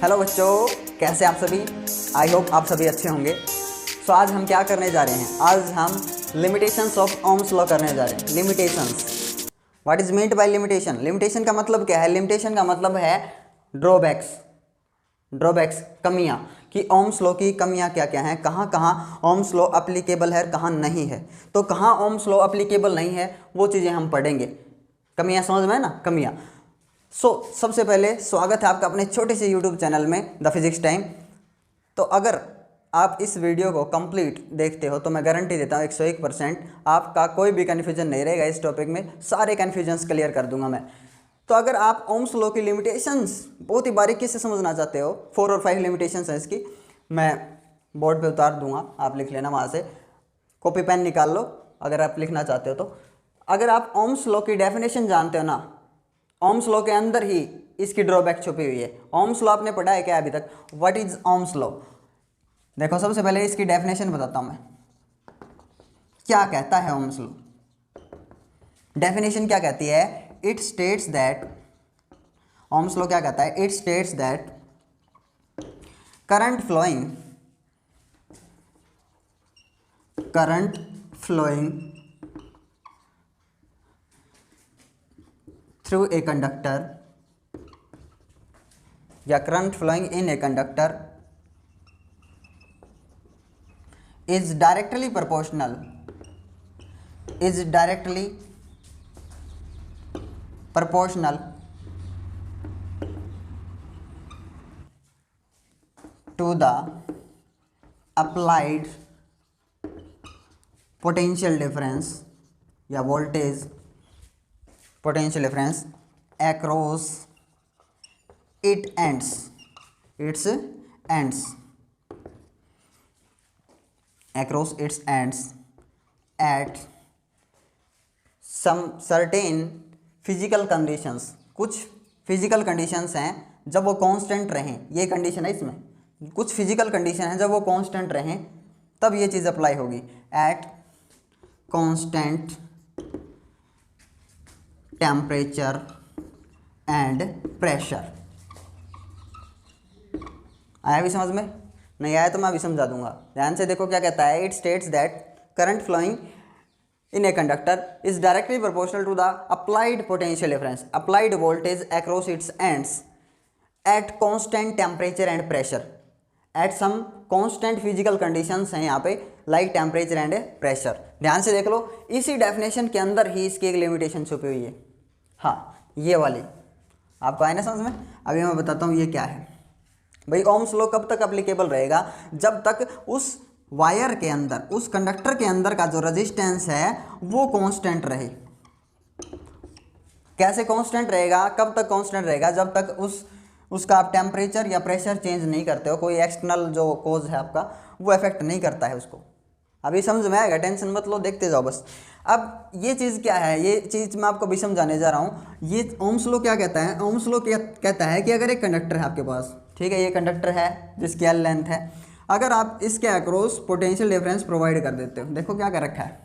Hello बच्चों, कैसे आप सभी। आई होप आप सभी अच्छे होंगे। सो आज हम क्या करने जा रहे हैं, आज हम लिमिटेशंस ऑफ ओम्स लॉ करने जा रहे हैं। Limitations, what is meant by limitation. Limitation का मतलब क्या है? लिमिटेशन का मतलब है ड्रॉबैक्स। ड्रॉबैक्स कमियां, कि ओम्स लॉ की कमियां क्या क्या हैं, कहाँ कहाँ ओम्स लॉ अप्लीकेबल है, कहाँ नहीं है। तो कहाँ ओम्स लॉ अप्लीकेबल नहीं है वो चीज़ें हम पढ़ेंगे। कमियां समझ में है ना, कमियां। सबसे पहले स्वागत है आपका अपने छोटे से यूट्यूब चैनल में द फिजिक्स टाइम। तो अगर आप इस वीडियो को कंप्लीट देखते हो तो मैं गारंटी देता हूँ 101% आपका कोई भी कन्फ्यूजन नहीं रहेगा। इस टॉपिक में सारे कन्फ्यूजन्स क्लियर कर दूंगा मैं। तो अगर आप ओम्स लॉ की लिमिटेशंस बहुत ही बारीकी से समझना चाहते हो, 4 और 5 लिमिटेशंस हैं इसकी, मैं बोर्ड पे उतार दूंगा, आप लिख लेना वहाँ से। कॉपी पेन निकाल लो अगर आप लिखना चाहते हो तो। अगर आप ओम्स लॉ की डेफिनेशन जानते हो ना, ओम्स लॉ के अंदर ही इसकी ड्रॉबैक छुपी हुई है। ओम्स लॉ आपने पढ़ा है क्या अभी तक? What is Ohm's law? देखो सबसे पहले इसकी डेफिनेशन बताता हूं मैं, क्या कहता है ओम्स लॉ। डेफिनेशन क्या कहती है? It states that, Ohm's law क्या कहता है? It states that current flowing through a conductor या current flowing in a conductor is directly proportional to the applied potential difference या voltage potential difference across its ends at some certain physical conditions। कुछ physical conditions हैं जब वो constant रहें, ये condition है इसमें। कुछ फिजिकल कंडीशन है जब वो कांस्टेंट रहें तब ये चीज़ अप्लाई होगी। Eight constant temperature and pressure. आया भी समझ में? नहीं आया तो मैं अभी समझा दूंगा, ध्यान से देखो क्या कहता है। It states that current flowing in a conductor is directly proportional to the applied potential difference, applied voltage across its ends at constant temperature and pressure. At some constant physical conditions हैं यहाँ पे, like temperature and pressure. ध्यान से देख लो, इसी definition के अंदर ही इसकी एक लिमिटेशन छुपी हुई है। हाँ, ये वाली आपको आए ना समझ में? अभी मैं बताता हूँ ये क्या है। भाई ओम्स लॉ कब तक अप्लीकेबल रहेगा? जब तक उस वायर के अंदर, उस कंडक्टर के अंदर का जो रेजिस्टेंस है वो कांस्टेंट रहे। कैसे कांस्टेंट रहेगा? कब तक कांस्टेंट रहेगा? जब तक उसका आप टेम्परेचर या प्रेशर चेंज नहीं करते हो, कोई एक्सटर्नल जो कोज है आपका वो इफेक्ट नहीं करता है उसको। अभी समझ में आएगा, टेंशन मत लो, देखते जाओ बस। अब ये चीज़ क्या है, ये चीज़ मैं आपको अभी समझाने जा रहा हूँ। ये ओम्स लॉ क्या कहता है? ओम्स लॉ क्या कहता है कि अगर एक कंडक्टर है आपके पास, ठीक है, ये कंडक्टर है जिसकी एल लेंथ है, अगर आप इसके अक्रॉस पोटेंशियल डिफरेंस प्रोवाइड कर देते हो, देखो क्या कर रखा है,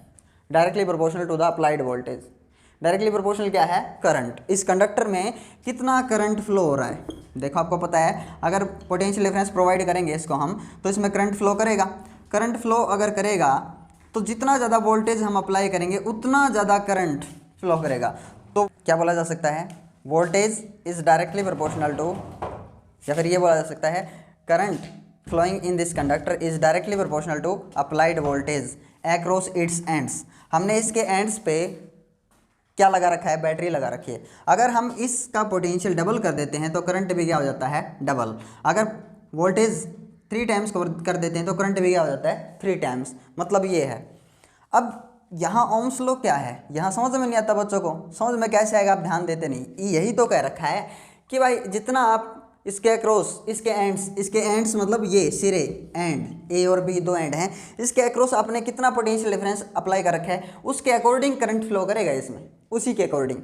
directly proportional to the applied voltage. Directly proportional क्या है? करंट। इस कंडक्टर में कितना करंट फ्लो हो रहा है, देखो आपको पता है, अगर पोटेंशियल डिफरेंस प्रोवाइड करेंगे इसको हम तो इसमें करंट फ्लो करेगा। करंट फ्लो अगर करेगा तो जितना ज़्यादा वोल्टेज हम अप्लाई करेंगे उतना ज़्यादा करंट फ्लो करेगा। तो क्या बोला जा सकता है? Voltage is directly proportional to, या फिर ये बोला जा सकता है current flowing in this conductor is directly proportional to applied voltage across its ends. हमने इसके एंड्स पे क्या लगा रखा है? बैटरी लगा रखी है। अगर हम इसका पोटेंशियल डबल कर देते हैं तो करंट भी क्या हो जाता है? डबल। अगर वोल्टेज 3 टाइम्स कर देते हैं तो करंट भी क्या हो जाता है? 3 टाइम्स। मतलब ये है। अब यहाँ ओम्स लॉ क्या है, यहाँ समझ में नहीं आता बच्चों को। समझ में कैसे आएगा? आप ध्यान देते नहीं। यही तो कह रखा है कि भाई जितना आप इसके अक्रॉस, इसके एंड्स मतलब ये सिरे, एंड ए और बी 2 एंड हैं, इसके अक्रॉस आपने कितना पोटेंशियल डिफरेंस अप्लाई कर रखा है उसके अकॉर्डिंग करंट फ्लो करेगा इसमें, उसी के अकॉर्डिंग,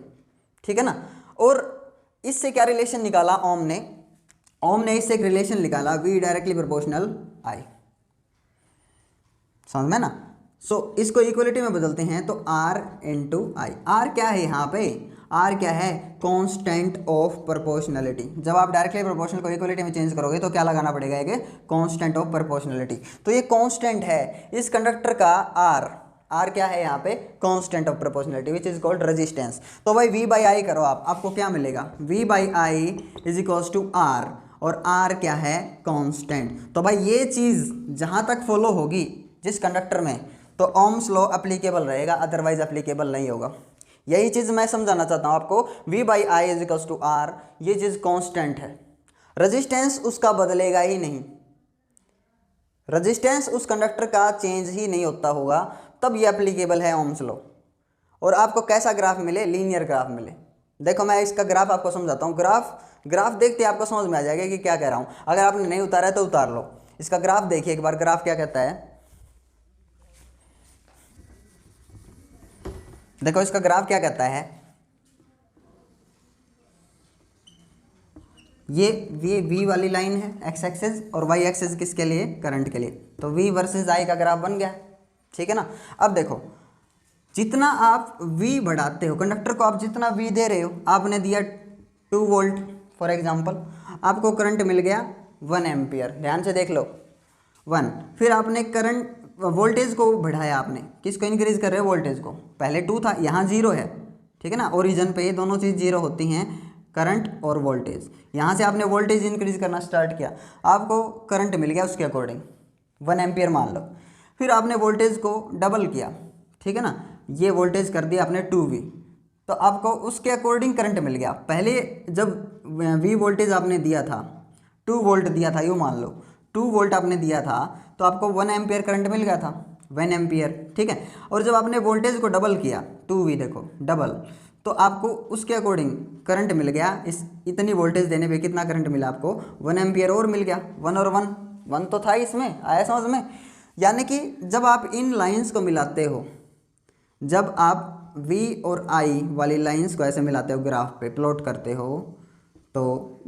ठीक है ना। और इससे क्या रिलेशन निकाला ओम ने इससे एक रिलेशन निकाला, वी डायरेक्टली प्रोपोर्शनल आई। समझ में ना? इसको इक्वलिटी में बदलते हैं तो R इंटू आई। आर क्या है यहाँ पे? आर क्या है, कांस्टेंट ऑफ प्रोपोर्शनलिटी। जब आप डायरेक्टली प्रोपोर्शनल को इक्वलिटी में चेंज करोगे तो क्या लगाना पड़ेगा, एक कांस्टेंट ऑफ प्रोपोर्शनलिटी। तो ये कांस्टेंट है इस कंडक्टर का आर क्या है यहाँ पे, constant of proportionality which is called resistance. तो भाई वी बाई आई करो आपको क्या मिलेगा, V by I is equals to R, और आर क्या है, कांस्टेंट। तो भाई ये चीज़ जहाँ तक फॉलो होगी जिस कंडक्टर में, तो ओम्स लॉ एप्लीकेबल रहेगा, अदरवाइज एप्लीकेबल नहीं होगा। यही चीज़ मैं समझाना चाहता हूँ आपको, V by I is equals to R, ये चीज़ कांस्टेंट है, रेजिस्टेंस उसका बदलेगा ही नहीं, रेजिस्टेंस उस कंडक्टर का चेंज ही नहीं होता होगा, तब ये एप्लीकेबल है ओम्स लॉ। और आपको कैसा ग्राफ मिले, लीनियर ग्राफ मिले। देखो मैं इसका ग्राफ आपको समझाता हूँ, ग्राफ देखते आपको समझ में आ जाएगा कि क्या कह रहा हूँ। अगर आपने नहीं उतारा है तो उतार लो। इसका ग्राफ देखिए एक बार, ग्राफ क्या कहता है, देखो इसका ग्राफ क्या कहता है, ये वी वाली लाइन है एक्स एक्सिस, और वाई एक्सिस किसके लिए, करंट के लिए। तो वी वर्सेस आई का ग्राफ बन गया, ठीक है ना। अब देखो जितना आप v बढ़ाते हो, कंडक्टर को आप जितना v दे रहे हो, आपने दिया 2 वोल्ट फॉर एग्जांपल, आपको करंट मिल गया 1 एम्पियर, ध्यान से देख लो 1। फिर आपने करंट वोल्टेज को बढ़ाया, आपने किसको इंक्रीज कर रहे हो, वोल्टेज को। पहले 2 था, यहाँ 0 है, ठीक है ना। ओरिजिन पे ये दोनों चीज़ 0 होती हैं, करंट और वोल्टेज। यहाँ से आपने वोल्टेज इंक्रीज करना स्टार्ट किया, आपको करंट मिल गया उसके अकॉर्डिंग 1 एम्पियर मान लो। फिर आपने वोल्टेज को डबल किया, ठीक है ना, ये वोल्टेज कर दिया आपने 2V, तो आपको उसके अकॉर्डिंग करंट मिल गया। पहले जब V वोल्टेज आपने दिया था, 2 वोल्ट दिया था, यूँ मान लो 2 वोल्ट आपने दिया था, तो आपको 1 एम्पियर करंट मिल गया था, 1 एम्पियर, ठीक है। और जब आपने वोल्टेज को डबल किया, 2V देखो डबल, तो आपको उसके अकॉर्डिंग करंट मिल गया। इतनी वोल्टेज देने पे कितना करंट मिला आपको, 1 एम्पियर और मिल गया। 1 और 1 तो था इसमें, आया समझ में। यानी कि जब आप इन लाइंस को मिलाते हो, जब आप V और I वाली लाइंस को ऐसे मिलाते हो, ग्राफ पे प्लॉट करते हो, तो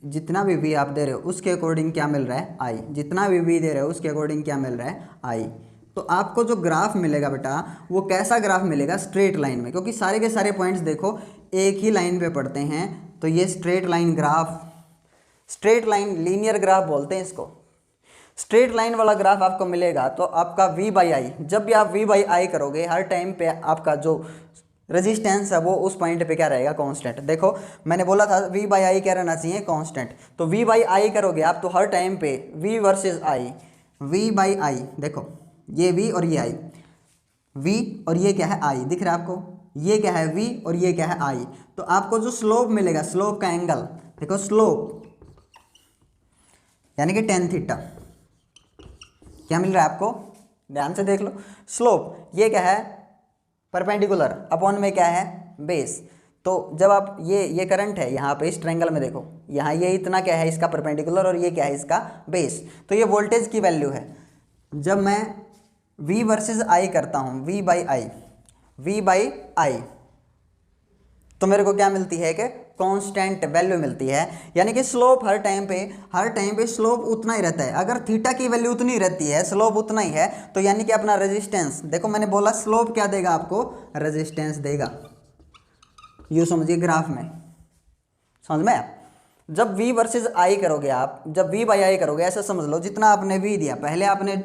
जितना भी V आप दे रहे हो उसके अकॉर्डिंग क्या मिल रहा है, I। जितना भी V दे रहे हो उसके अकॉर्डिंग क्या मिल रहा है, I। तो आपको जो ग्राफ मिलेगा बेटा, वो कैसा ग्राफ मिलेगा, स्ट्रेट लाइन में, क्योंकि सारे के सारे पॉइंट्स देखो एक ही लाइन पे पड़ते हैं। तो ये straight line graph, straight line linear graph बोलते हैं इसको। स्ट्रेट लाइन वाला ग्राफ आपको मिलेगा तो आपका V बाई आई, जब भी आप V बाई आई करोगे, हर टाइम पे आपका जो रेजिस्टेंस है वो उस पॉइंट पे क्या रहेगा, कांस्टेंट। देखो मैंने बोला था V बाई आई क्या रहना चाहिए, कांस्टेंट। तो V बाई आई करोगे आप तो हर टाइम पे V versus I, V by I, देखो ये V और ये I, V और ये क्या है I, दिख रहा है आपको, ये क्या है V और ये क्या है I। तो आपको जो स्लोप मिलेगा, स्लोप का एंगल देखो, स्लोप यानी कि tan थीटा क्या मिल रहा है आपको, ध्यान से देख लो। स्लोप ये क्या है, परपेंडिकुलर, अपॉन में क्या है, बेस। तो जब आप ये करंट है यहाँ पे इस ट्रायंगल में, देखो यहाँ ये इतना क्या है इसका परपेंडिकुलर, और ये क्या है इसका बेस। तो ये वोल्टेज की वैल्यू है। जब मैं V वर्सेस I करता हूँ, V बाई आई, तो मेरे को क्या मिलती है कि कांस्टेंट वैल्यू मिलती है। यानी कि स्लोप हर टाइम पे स्लोप उतना ही रहता है। अगर थीटा की वैल्यू उतनी रहती है, स्लोप उतना ही है, तो यानी कि अपना रेजिस्टेंस, देखो मैंने बोला स्लोप क्या देगा आपको, रेजिस्टेंस देगा। यूँ समझिए ग्राफ में, समझ में। जब V वर्सेस I करोगे आप, जब V बाई आई करोगे, ऐसा समझ लो जितना आपने V दिया, पहले आपने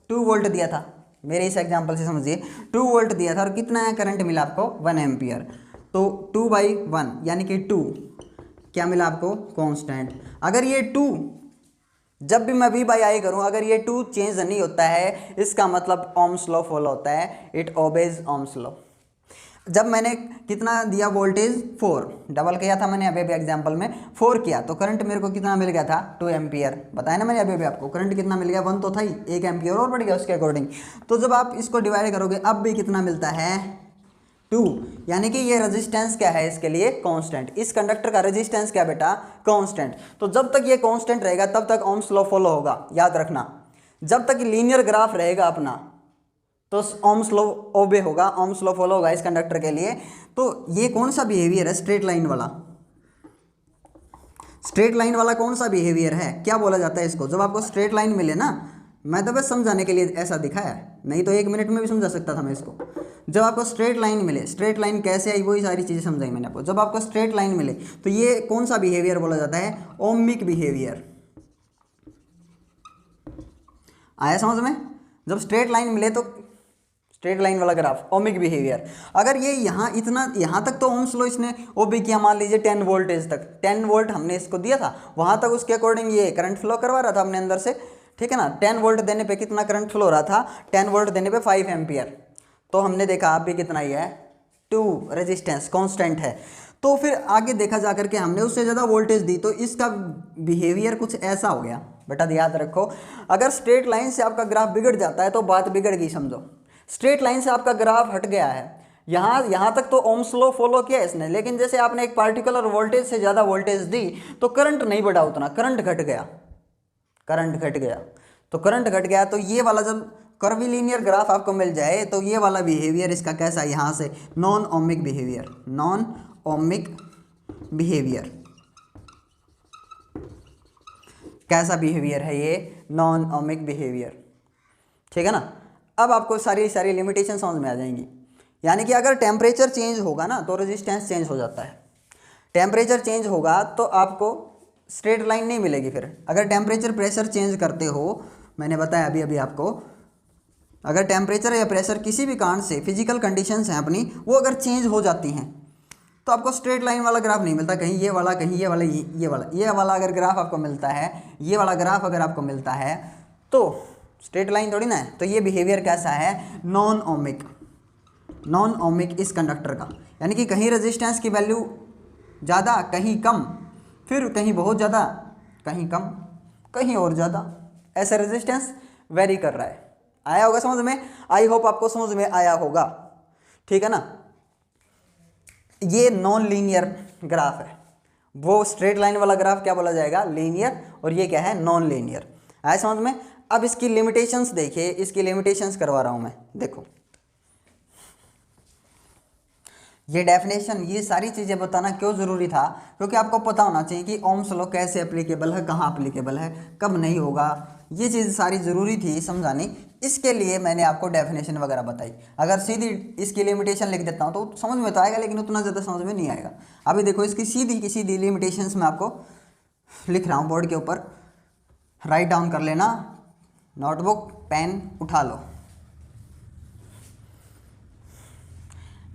2 वोल्ट दिया था, मेरे इस एग्जाम्पल से समझिए 2 वोल्ट दिया था, और कितना करंट मिला आपको, 1 एम्पियर। तो 2 बाई 1 यानी कि 2 क्या मिला आपको, कांस्टेंट। अगर ये 2, जब भी मैं V बाई आई करूँ, अगर ये 2 चेंज नहीं होता है, इसका मतलब ओम्स लॉ फॉलो होता है, इट ओबेज ओम्स लॉ। जब मैंने कितना दिया वोल्टेज, 4, डबल किया था मैंने अभी एग्जांपल में, 4 किया, तो करंट मेरे को कितना मिल गया था, 2 एम्पियर। बताया ना मैंने अभी आपको, करंट कितना मिल गया, 1 तो था ही, 1 एम्पियर और बढ़ गया उसके अकॉर्डिंग। तो जब आप इसको डिवाइड करोगे, अब भी कितना मिलता है, 2। यानी कि ये रेजिस्टेंस क्या है इसके लिए, कांस्टेंट। इस कंडक्टर का रेजिस्टेंस क्या बेटा, कांस्टेंट। तो जब तक ये कांस्टेंट रहेगा तब तक ओम्स लॉ फॉलो होगा, याद रखना। जब तक लीनियर ग्राफ रहेगा अपना, तो ओम्स लॉ ओबे होगा, ओम्स लॉ फॉलो होगा इस कंडक्टर के लिए। तो ये कौन सा बिहेवियर है, स्ट्रेट लाइन वाला। स्ट्रेट लाइन वाला कौन सा बिहेवियर है, क्या बोला जाता है इसको, जब आपको स्ट्रेट लाइन मिले ना, मैं तो बस समझाने के लिए ऐसा दिखाया है, नहीं तो 1 मिनट में भी समझा सकता था मैं इसको। जब आपको स्ट्रेट लाइन मिले, स्ट्रेट लाइन कैसे आई वही सारी चीज़ें समझाई मैंने आपको। जब आपको स्ट्रेट लाइन मिले तो ये कौन सा बिहेवियर बोला जाता है, ओमिक बिहेवियर। आया समझ में? जब स्ट्रेट लाइन मिले तो स्ट्रेट लाइन वाला ग्राफ, ओमिक बिहेवियर। अगर ये यहाँ इतना, यहाँ तक तो ओम्स लॉ इसने वो भी किया, मान लीजिए 10 वोल्टेज तक, 10 वोल्ट हमने इसको दिया था, वहाँ तक उसके अकॉर्डिंग ये करंट फ्लो करवा रहा था हमने अंदर से, ठीक है ना। 10 वोल्ट देने पे कितना करंट फ्लो हो रहा था, 10 वोल्ट देने पे 5 एम्पियर। तो हमने देखा आप भी कितना ही है, 2 रेजिस्टेंस कांस्टेंट है। तो फिर आगे देखा जा करके हमने उससे ज़्यादा वोल्टेज दी तो इसका बिहेवियर कुछ ऐसा हो गया। बेटा याद रखो, अगर स्ट्रेट लाइन से आपका ग्राफ बिगड़ जाता है तो बात बिगड़ गई समझो। स्ट्रेट लाइन से आपका ग्राफ हट गया है, यहाँ तक तो ओम्स लॉ फॉलो किया इसने, लेकिन जैसे आपने एक पार्टिकुलर वोल्टेज से ज़्यादा वोल्टेज दी तो करंट नहीं बढ़ा उतना, करंट घट गया, करंट घट गया। तो करंट घट गया तो ये वाला जब कर्वीलीनियर ग्राफ आपको मिल जाए तो ये वाला बिहेवियर इसका कैसा, यहाँ से non ohmic behaviour, non ohmic behaviour. कैसा बिहेवियर है ये, नॉन ओमिक बिहेवियर, ठीक है ना। अब आपको सारी सारी लिमिटेशन समझ में आ जाएंगी। यानी कि अगर टेम्परेचर चेंज होगा ना तो रेजिस्टेंस चेंज हो जाता है, टेम्परेचर चेंज होगा तो आपको स्ट्रेट लाइन नहीं मिलेगी। फिर अगर टेम्परेचर प्रेशर चेंज करते हो, मैंने बताया अभी अभी आपको, अगर टेम्परेचर या प्रेशर किसी भी कारण से फिजिकल कंडीशंस हैं अपनी, वो अगर चेंज हो जाती हैं तो आपको स्ट्रेट लाइन वाला ग्राफ नहीं मिलता, कहीं ये वाला, कहीं ये वाला, ये वाला अगर ग्राफ आपको मिलता है, ये वाला ग्राफ अगर आपको मिलता है तो स्ट्रेट लाइन थोड़ी ना है। तो ये बिहेवियर कैसा है, नॉन ओमिक, नॉन ओमिक इस कंडक्टर का। यानी कि कहीं रेजिस्टेंस की वैल्यू ज़्यादा, कहीं कम, फिर कहीं बहुत ज़्यादा, कहीं कम, कहीं और ज़्यादा, ऐसा रेजिस्टेंस वेरी कर रहा है। आया होगा समझ में? आई होप आपको समझ में आया होगा, ठीक है ना। ये नॉन लीनियर ग्राफ है, वो स्ट्रेट लाइन वाला ग्राफ क्या बोला जाएगा, लीनियर, और ये क्या है, नॉन लीनियर। आया समझ में? अब इसकी लिमिटेशंस देखिए, इसकी लिमिटेशंस करवा रहा हूँ मैं, देखो ये डेफिनेशन, ये सारी चीज़ें बताना क्यों ज़रूरी था, क्योंकि आपको पता होना चाहिए कि ओम्स लॉ कैसे एप्लीकेबल है, कहाँ एप्लीकेबल है, कब नहीं होगा, ये चीज़ सारी ज़रूरी थी समझानी। इसके लिए मैंने आपको डेफिनेशन वगैरह बताई। अगर सीधी इसकी लिमिटेशन लिख देता हूँ तो समझ में तो आएगा, लेकिन उतना ज़्यादा समझ में नहीं आएगा। अभी देखो इसकी सीधी की सीधी लिमिटेशंस मैं आपको लिख रहा हूँ बोर्ड के ऊपर, राइट डाउन कर लेना, नोटबुक पेन उठा लो।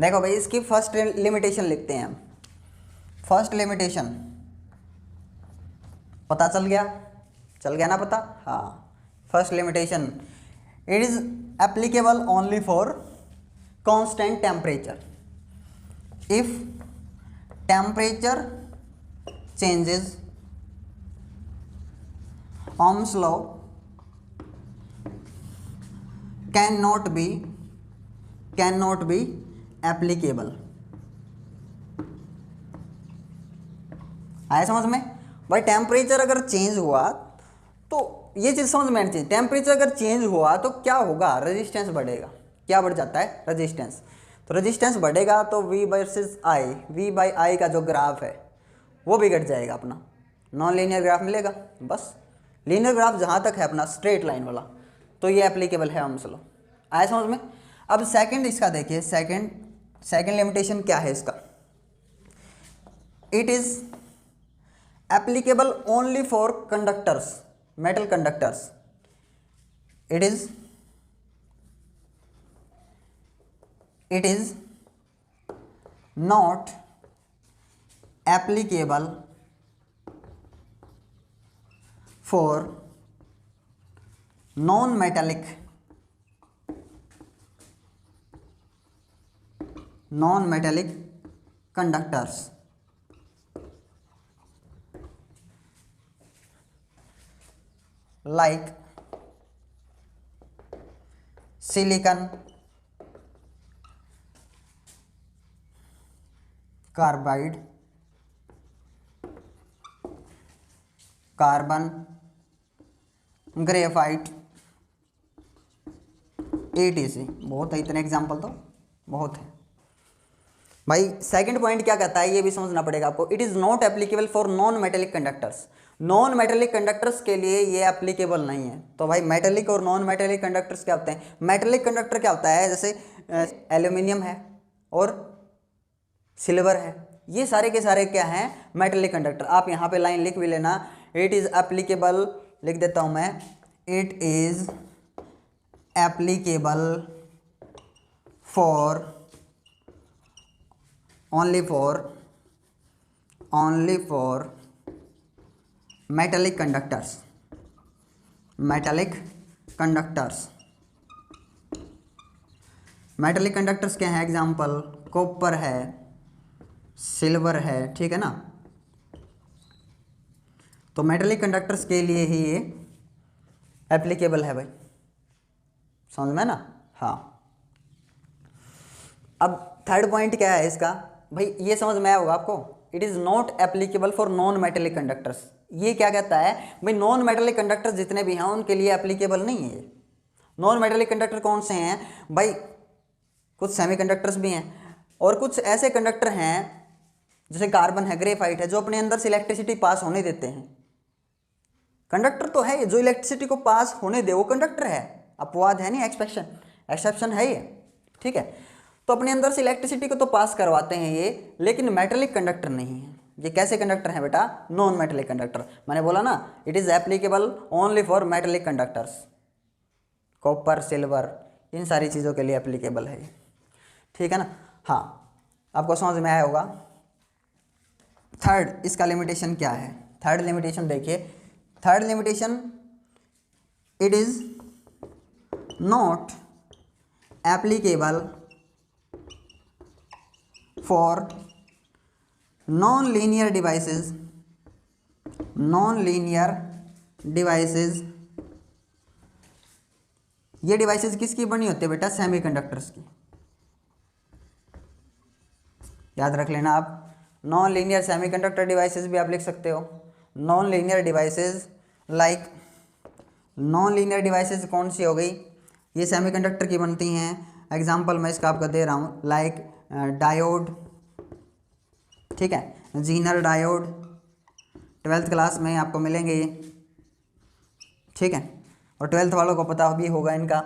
देखो भाई, इसकी फर्स्ट लिमिटेशन लिखते हैं हम। फर्स्ट लिमिटेशन पता चल गया ना पता, हाँ। First limitation, it is applicable only for constant temperature. If temperature changes, Ohm's law cannot be applicable। आया समझ में? भाई टेम्परेचर अगर चेंज हुआ तो ये चीज़ समझ में आनी चाहिए। टेम्परेचर अगर चेंज हुआ तो क्या होगा, रेजिस्टेंस बढ़ेगा। क्या बढ़ जाता है, रेजिस्टेंस। तो रेजिस्टेंस बढ़ेगा तो V versus I, V by I का जो ग्राफ है वो बिगड़ जाएगा अपना, नॉन लीनियर ग्राफ मिलेगा। बस लीनियर ग्राफ जहाँ तक है अपना स्ट्रेट लाइन वाला, तो ये एप्लीकेबल है ओम्स लॉ। आया समझ में? अब सेकंड इसका देखिए, सेकंड लिमिटेशन क्या है इसका, it is applicable only for conductors, metal conductors. It is not applicable for non metallic conductors like silicon, carbide, carbon, graphite, etc। बहुत है, इतने एग्जाम्पल तो बहुत है भाई। सेकंड पॉइंट क्या कहता है ये भी समझना पड़ेगा आपको। It is not applicable for non metallic conductors. Non metallic conductors के लिए ये एप्लीकेबल नहीं है। तो भाई मेटेलिक और नॉन मेटेलिक कंडक्टर्स क्या होते हैं? मेटेलिक कंडक्टर क्या होता है? जैसे एल्यूमिनियम है और सिल्वर है, ये सारे के सारे क्या हैं? Metallic conductor. आप यहाँ पे लाइन लिख भी लेना, इट इज़ एप्लीकेबल, लिख देता हूँ मैं, it is applicable for only for metallic conductors. Metallic conductors क्या हैं? एग्जाम्पल कॉपर है, सिल्वर है, ठीक है ना। तो मेटेलिक कंडक्टर्स के लिए ही ये एप्लीकेबल है भाई, समझ में ना। हाँ, अब थर्ड पॉइंट क्या है इसका? भाई ये समझ में आया होगा आपको, it is not applicable for non metallic conductors. ये क्या कहता है भाई? नॉन मेटेलिक कंडक्टर्स जितने भी हैं उनके लिए एप्लीकेबल नहीं है। नॉन मेटेलिक कंडक्टर कौन से हैं भाई? कुछ सेमीकंडक्टर्स भी हैं और कुछ ऐसे कंडक्टर हैं जैसे कार्बन है, ग्रेफाइट है, जो अपने अंदर से इलेक्ट्रिसिटी पास होने देते हैं। कंडक्टर तो है, जो इलेक्ट्रिसिटी को पास होने दे वो कंडक्टर है, अपवाद है नहीं, एक्सेप्शन है ये, ठीक है। तो अपने अंदर से इलेक्ट्रिसिटी को तो पास करवाते हैं ये, लेकिन मेटेलिक कंडक्टर नहीं है। ये कैसे कंडक्टर हैं बेटा? Non metallic conductor. मैंने बोला ना, it is applicable only for metallic conductors. Copper, silver, इन सारी चीज़ों के लिए एप्लीकेबल है ये, ठीक है ना। हाँ, आपको समझ में आया होगा। थर्ड, इसका लिमिटेशन क्या है? थर्ड लिमिटेशन देखिए, third limitation, it is not applicable for non linear devices. ये डिवाइसेस किसकी बनी होती है बेटा? सेमीकंडक्टर्स की। याद रख लेना आप, नॉन लीनियर सेमीकंडक्टर डिवाइसेस भी आप लिख सकते हो। Non linear devices like, non linear devices कौन सी हो गई? ये सेमीकंडक्टर की बनती हैं। एग्जांपल मैं इसका आपको दे रहा हूँ, लाइक डायोड, ठीक है, जीनर डायोड, 12th क्लास में आपको मिलेंगे ये, ठीक है, और 12th वालों को पता भी होगा इनका।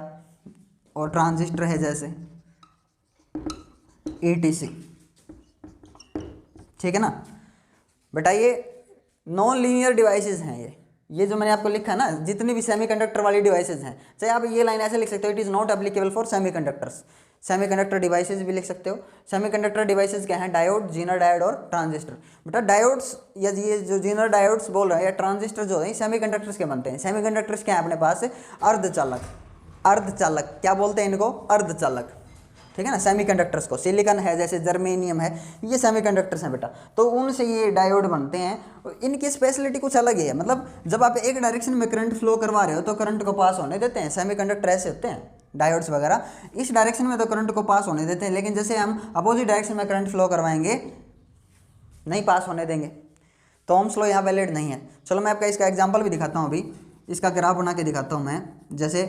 और ट्रांजिस्टर है जैसे ETC, ठीक है ना बेटा। ये नॉन लीनियर डिवाइसेस हैं। ये जो मैंने आपको लिखा है ना, जितनी भी सेमीकंडक्टर वाली डिवाइसेस हैं, चाहे आप ये लाइन ऐसे लिख सकते हो, it is not applicable for semiconductors. Semiconductor devices भी लिख सकते हो। सेमीकंडक्टर डिवाइसेस क्या हैं? डायोड, जीनर डायोड और ट्रांजिस्टर। बेटा डायोड्स या ये जो जीनर डायोड्स बोल रहे हैं या ट्रांजिस्टर जो है, सेमीकंडक्टर्स के बनते हैं। सेमीकंडक्टर्स क्या है अपने पास? अर्धचालक क्या बोलते हैं इनको? अर्धचालक, ठीक है ना। सेमीकंडक्टर्स को, सिलिकॉन है जैसे, जर्मेनियम है, ये सेमीकंडक्टर्स हैं बेटा। तो उनसे ये डायोड बनते हैं। इनकी स्पेशलिटी कुछ अलग ही है, मतलब जब आप एक डायरेक्शन में करंट फ्लो करवा रहे हो तो करंट को पास होने देते हैं। सेमीकंडक्टर ऐसे होते हैं, डायोड्स वगैरह इस डायरेक्शन में तो करंट को पास होने देते हैं, लेकिन जैसे हम अपोजिट डायरेक्शन में करंट फ्लो करवाएंगे नहीं पास होने देंगे, तो ओम्स लॉ यहाँ वैलिड नहीं है। चलो मैं आपका इसका एग्जाम्पल भी दिखाता हूँ, अभी इसका ग्राफ बना के दिखाता हूँ मैं। जैसे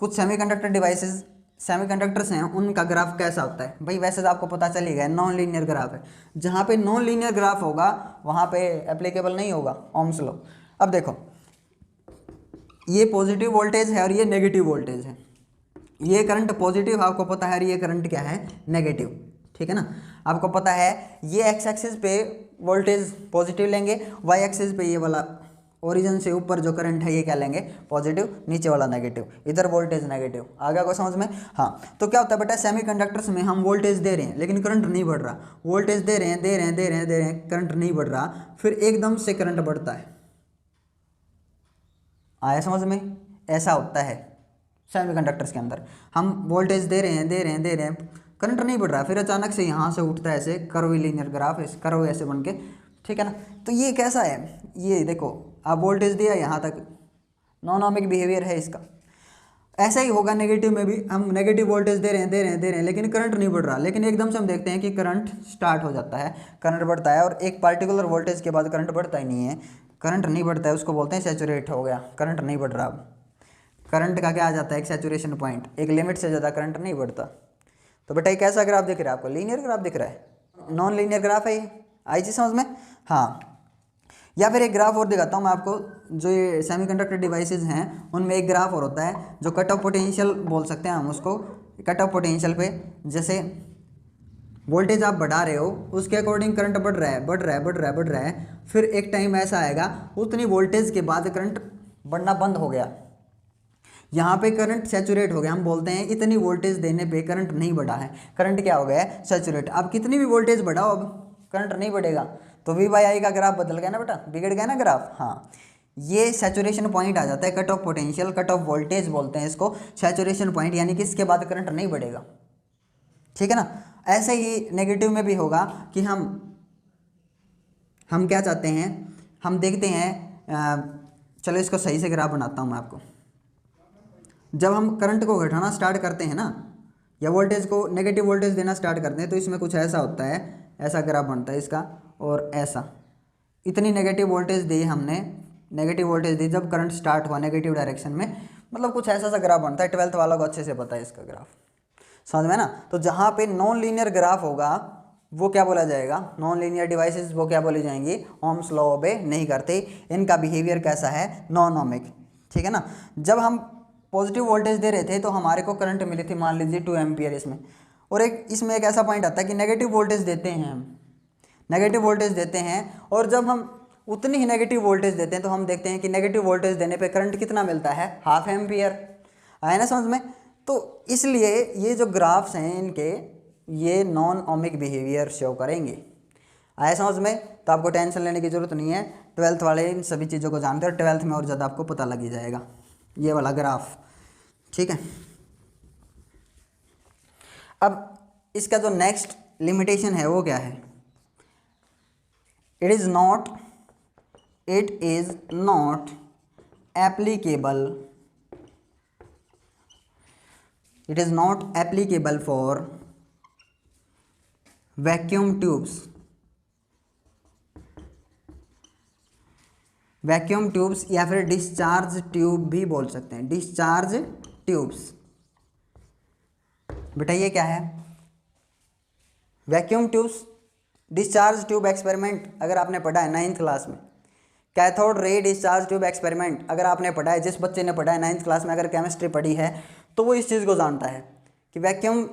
कुछ सेमीकंडक्टर डिवाइसेस, सेमीकंडक्टर्स हैं, उनका ग्राफ कैसा होता है भाई? वैसे तो आपको पता चल ही गया, नॉन लीनियर ग्राफ है। जहाँ पे नॉन लीनियर ग्राफ होगा वहाँ पे एप्लीकेबल नहीं होगा ओम्स लॉ। अब देखो, ये पॉजिटिव वोल्टेज है और ये नेगेटिव वोल्टेज है। ये करंट पॉजिटिव आपको पता है, और ये करंट क्या है? नेगेटिव, ठीक है ना। आपको पता है ये एक्स एक्सिस पे वोल्टेज पॉजिटिव लेंगे, वाई एक्सिस पे ये वाला ओरिजिन से ऊपर जो करंट है ये क्या लेंगे? पॉजिटिव, नीचे वाला नेगेटिव, इधर वोल्टेज नेगेटिव। आ गया को समझ में? हाँ, तो क्या होता है बेटा, सेमीकंडक्टर्स में हम वोल्टेज दे रहे हैं लेकिन करंट नहीं बढ़ रहा। वोल्टेज दे रहे हैं, करंट नहीं बढ़ रहा, फिर एकदम से करंट बढ़ता है। आया समझ में? ऐसा होता है सेमीकंडक्टर्स के अंदर। हम वोल्टेज दे रहे हैं, करंट नहीं बढ़ रहा, फिर अचानक से यहाँ से उठता है ऐसे कर्वीलिनियर ग्राफ, कर्व ऐसे बन के, ठीक है ना। तो ये कैसा है? ये देखो, आप वोल्टेज दिया यहाँ तक, नॉनोमिक बिहेवियर है इसका। ऐसा ही होगा नेगेटिव में भी, हम नेगेटिव वोल्टेज दे रहे हैं लेकिन करंट नहीं बढ़ रहा, लेकिन एकदम से हम देखते हैं कि करंट स्टार्ट हो जाता है, करंट बढ़ता है, और एक पार्टिकुलर वोल्टेज के बाद करंट बढ़ता ही नहीं है। करंट नहीं बढ़ता है, उसको बोलते हैं सैचुरेट हो गया, करंट नहीं बढ़ रहा। अब करंट का क्या आ जाता है? एक सैचुरेशन पॉइंट, एक लिमिट से ज़्यादा करंट नहीं बढ़ता। तो बेटा ये कैसा ग्राफ दिख रहा है आपको? लीनियर ग्राफ दिख रहा है, नॉन लीनियर ग्राफ है ये। आई चीज़ समझ में? हाँ, या फिर एक ग्राफ और दिखाता हूँ मैं आपको, जो ये सेमीकंडक्टर डिवाइसेस हैं उनमें एक ग्राफ और होता है जो कट ऑफ पोटेंशियल बोल सकते हैं हम उसको। कट ऑफ पोटेंशियल पे जैसे वोल्टेज आप बढ़ा रहे हो उसके अकॉर्डिंग करंट बढ़ रहा है, बढ़ रहा है, बढ़ रहा है, बढ़ रहा है, फिर एक टाइम ऐसा आएगा उतनी वोल्टेज के बाद करंट बढ़ना बंद हो गया, यहाँ पे करंट सैचुरेट हो गया। हम बोलते हैं इतनी वोल्टेज देने पे करंट नहीं बढ़ा है, करंट क्या हो गया है, सैचुरेट। अब कितनी भी वोल्टेज बढ़ाओ अब करंट नहीं बढ़ेगा, तो V बाई आई का ग्राफ बदल गया ना बेटा, बिगड़ गया ना ग्राफ। हाँ, ये सैचुरेशन पॉइंट आ जाता है, cut off potential, cut off voltage बोलते हैं इसको, सैचुरेशन पॉइंट, यानी कि इसके बाद करंट नहीं बढ़ेगा। ठीक है ना। ऐसे ही नेगेटिव में भी होगा कि हम क्या चाहते हैं, हम देखते हैं, चलो इसको सही से ग्राफ बनाता हूँ मैं आपको। जब हम करंट को घटाना स्टार्ट करते हैं ना, या वोल्टेज को नेगेटिव वोल्टेज देना स्टार्ट करते हैं, तो इसमें कुछ ऐसा होता है, ऐसा ग्राफ बनता है इसका, और ऐसा इतनी नेगेटिव वोल्टेज दी हमने, नेगेटिव वोल्टेज दी जब करंट स्टार्ट हुआ नेगेटिव डायरेक्शन में, मतलब कुछ ऐसा सा ग्राफ बनता है। 12th वालों को अच्छे से पता है इसका ग्राफ, समझ में ना। तो जहाँ पे नॉन लीनियर ग्राफ होगा वो क्या बोला जाएगा, नॉन लीनियर डिवाइसेस वो क्या बोली जाएंगी, ओम्स लॉ ओबे नहीं करते, इनका बिहेवियर कैसा है, नॉन ओमिक। ठीक है ना। जब हम पॉजिटिव वोल्टेज दे रहे थे तो हमारे को करंट मिली थी मान लीजिए 2 एम्पियर इसमें, और एक इसमें एक ऐसा पॉइंट आता है कि नेगेटिव वोल्टेज देते हैं हम, नेगेटिव वोल्टेज देते हैं, और जब हम उतनी ही नेगेटिव वोल्टेज देते हैं तो हम देखते हैं कि नेगेटिव वोल्टेज देने पे करंट कितना मिलता है, 1/2 एम्पियर। आया ना समझ में। तो इसलिए ये जो ग्राफ्स हैं इनके ये नॉन ओमिक बिहेवियर शो करेंगे। आया समझ में। तो आपको टेंशन लेने की जरूरत नहीं है, 12th वाले इन सभी चीज़ों को जानते हैं, और 12th में और ज़्यादा आपको पता लग ही जाएगा ये वाला ग्राफ। ठीक है। अब इसका जो नेक्स्ट लिमिटेशन है वो क्या है, it is not applicable, it is not applicable for vacuum tubes, vacuum tubes या फिर डिस्चार्ज ट्यूब भी बोल सकते हैं, डिस्चार्ज ट्यूब्स। बेटा ये क्या है, vacuum tubes, discharge tube experiment अगर आपने पढ़ा है 9th क्लास में, cathode ray discharge tube experiment अगर आपने पढ़ा है, जिस बच्चे ने पढ़ा है 9th क्लास में, अगर केमिस्ट्री पढ़ी है तो वो इस चीज़ को जानता है कि वैक्यूम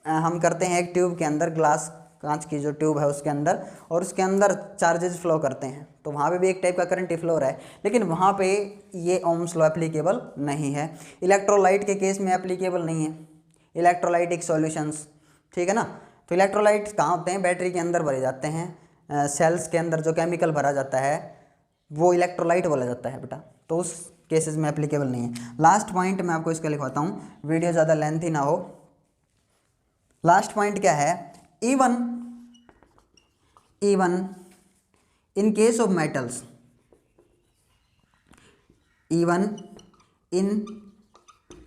हम करते हैं एक ट्यूब के अंदर, ग्लास कांच की जो ट्यूब है उसके अंदर, और उसके अंदर चार्जेस फ्लो करते हैं, तो वहाँ पे भी एक टाइप का करंट ही फ्लो रहा है, लेकिन वहाँ पे ये ओम्स लॉ एप्लीकेबल नहीं है। इलेक्ट्रोलाइट के केस में एप्लीकेबल नहीं है, इलेक्ट्रोलाइटिक सॉल्यूशंस। ठीक है ना। तो इलेक्ट्रोलाइट्स कहाँ होते हैं, बैटरी के अंदर भरे जाते हैं, सेल्स के अंदर जो केमिकल भरा जाता है वो इलेक्ट्रोलाइट बोला जाता है बेटा, तो उस केसेस में एप्लीकेबल नहीं है। लास्ट पॉइंट मैं आपको इसका लिखवाता हूँ, वीडियो ज़्यादा लेंथी ना हो। लास्ट पॉइंट क्या है, even in case of metals, even in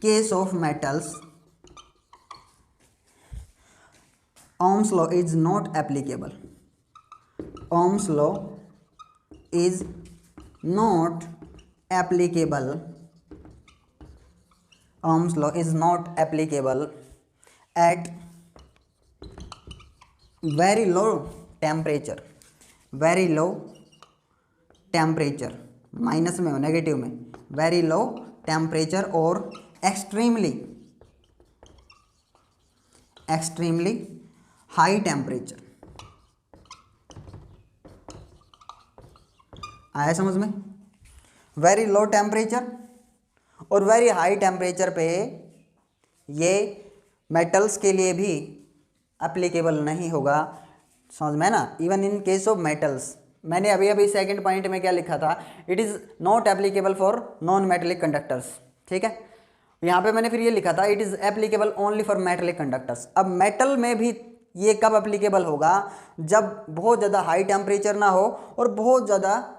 case of metals Ohm's law is not applicable, Ohm's law is not applicable, Ohm's law is not applicable at very low temperature, very low temperature, minus में हो, negative में, very low temperature और extremely high temperature. आया समझ में। Very low temperature और very high temperature पे ये मेटल्स के लिए भी एप्लीकेबल नहीं होगा, समझ में ना। Even in case of metals, मैंने अभी सेकंड पॉइंट में क्या लिखा था, it is not applicable for non metallic conductors. ठीक है। यहाँ पे मैंने फिर ये लिखा था it is applicable only for metallic conductors. अब मेटल में भी ये कब एप्लीकेबल होगा, जब बहुत ज़्यादा हाई टेम्परेचर ना हो और बहुत ज़्यादा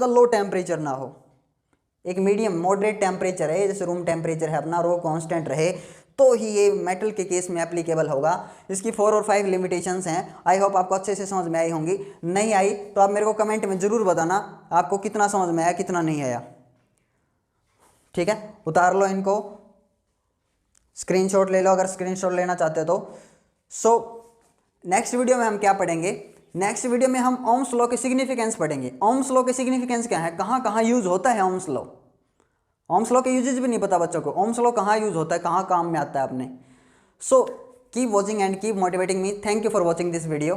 लो टेम्परेचर ना हो, एक मीडियम मॉडरेट टेम्परेचर है, जैसे रूम टेम्परेचर है अपना, रो कांस्टेंट रहे, तो ही ये मेटल के केस में एप्लीकेबल होगा। इसकी 4 और 5 लिमिटेशंस हैं। आई होप आपको अच्छे से समझ में आई होंगी। नहीं आई तो आप मेरे को कमेंट में ज़रूर बताना आपको कितना समझ में आया, कितना नहीं आया। ठीक है, उतार लो इनको, स्क्रीनशॉट ले लो अगर स्क्रीनशॉट लेना चाहते हो तो। सो नेक्स्ट वीडियो में हम क्या पढ़ेंगे, नेक्स्ट वीडियो में हम ओम्स लॉ के सिग्निफिकेंस पढ़ेंगे। ओम्स लॉ के सिग्निफिकेंस क्या है, कहाँ कहाँ यूज होता है ओम्स लॉ। ओम्स लॉ के यूजेज भी नहीं पता बच्चों को, ओम्स लॉ कहाँ यूज होता है, कहाँ काम में आता है अपने। So keep watching and keep motivating me. Thank you for watching this video.